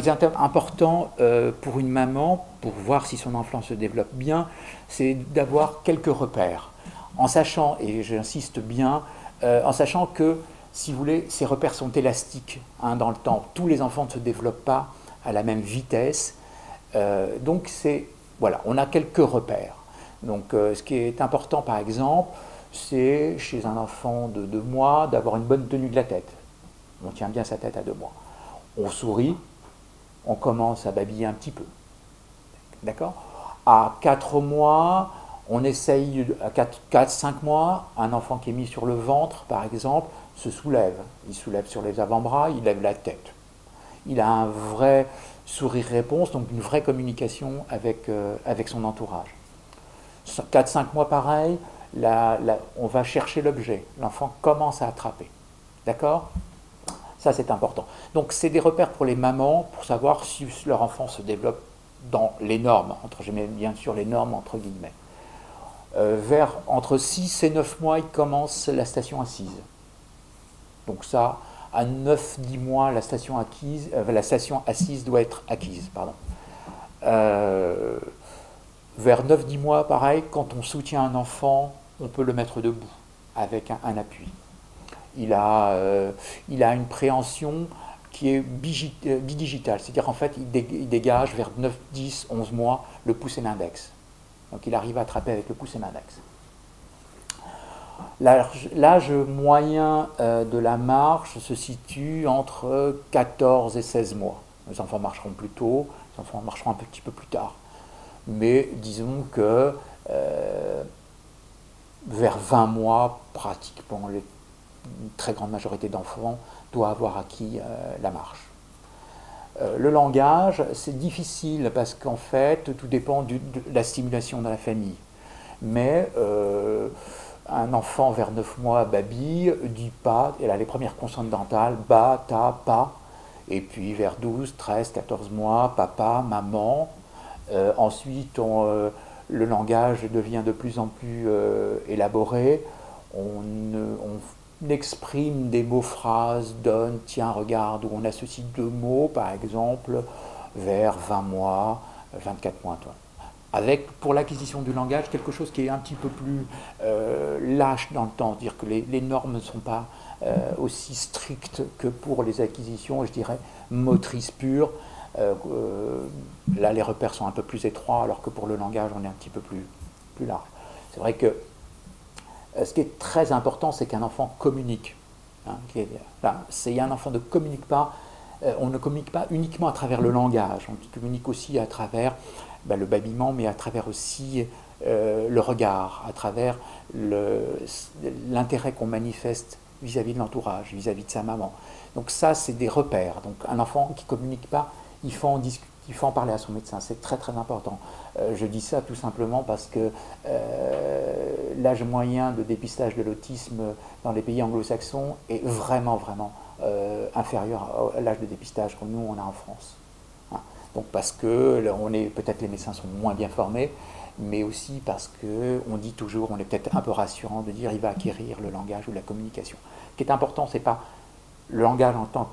est important pour une maman, pour voir si son enfant se développe bien, c'est d'avoir quelques repères. En sachant, et j'insiste bien, en sachant que, si vous voulez, ces repères sont élastiques dans le temps. Tous les enfants ne se développent pas à la même vitesse. Donc, voilà, on a quelques repères. Donc, ce qui est important, par exemple, c'est chez un enfant de 2 mois d'avoir une bonne tenue de la tête. On tient bien sa tête à 2 mois. On sourit, on commence à babiller un petit peu. D'accord? À 4 mois, on essaye, à 4-5 mois, un enfant qui est mis sur le ventre, par exemple, se soulève. Il soulève sur les avant-bras, il lève la tête. Il a un vrai sourire-réponse, donc une vraie communication avec son entourage. 4-5 mois, pareil, on va chercher l'objet. L'enfant commence à attraper. D'accord? Ça, c'est important. Donc, c'est des repères pour les mamans pour savoir si leur enfant se développe dans les normes, je mets bien sûr les normes entre guillemets. Entre 6 et 9 mois, il commence la station assise. Donc ça, à 9-10 mois, la station assise doit être acquise. Pardon. Vers 9-10 mois, pareil, quand on soutient un enfant, on peut le mettre debout avec un appui. Il a une préhension qui est bidigitale, c'est-à-dire qu'en fait, il dégage vers 9, 10, 11 mois le pouce et l'index. Donc il arrive à attraper avec le pouce et l'index. L'âge moyen de la marche se situe entre 14 et 16 mois. Les enfants marcheront plus tôt, les enfants marcheront un petit peu plus tard. Mais disons que vers 20 mois, pratiquement une très grande majorité d'enfants doit avoir acquis la marche. Le langage, c'est difficile parce qu'en fait, tout dépend de la stimulation dans la famille. Mais un enfant vers 9 mois babille, dit pas, elle a les premières consonnes dentales, ba, ta, pa. Et puis vers 12, 13, 14 mois, papa, maman. Ensuite, le langage devient de plus en plus élaboré. On exprime des mots-phrases, donne, tiens, regarde, où on associe 2 mots, par exemple, vers 20 mois, 24 mois. Avec, pour l'acquisition du langage, quelque chose qui est un petit peu plus lâche dans le temps, c'est-à-dire que les normes ne sont pas aussi strictes que pour les acquisitions, je dirais, motrices pures. Là, les repères sont un peu plus étroits, alors que pour le langage, on est un petit peu plus large. C'est vrai que ce qui est très important, c'est qu'un enfant communique. Un enfant ne communique pas, on ne communique pas uniquement à travers le langage, on communique aussi à travers le babillement, mais à travers aussi le regard, à travers l'intérêt qu'on manifeste vis-à-vis de l'entourage, vis-à-vis de sa maman. Donc ça, c'est des repères. Donc un enfant qui ne communique pas, il faut en parler à son médecin, c'est très très important. Je dis ça tout simplement parce que l'âge moyen de dépistage de l'autisme dans les pays anglo-saxons est vraiment inférieur à l'âge de dépistage que nous on a en France. Donc parce que peut-être les médecins sont moins bien formés, mais aussi parce qu'on dit toujours, on est peut-être un peu rassurant de dire il va acquérir le langage ou la communication. Ce qui est important, ce n'est pas le langage en tant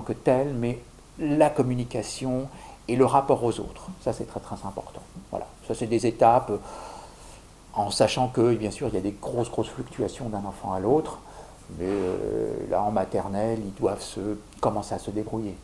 que tel, mais la communication et le rapport aux autres. Ça, c'est très très important. Voilà. Ça, c'est des étapes, en sachant que, bien sûr, il y a des grosses fluctuations d'un enfant à l'autre, mais là, en maternelle, ils doivent commencer à se débrouiller.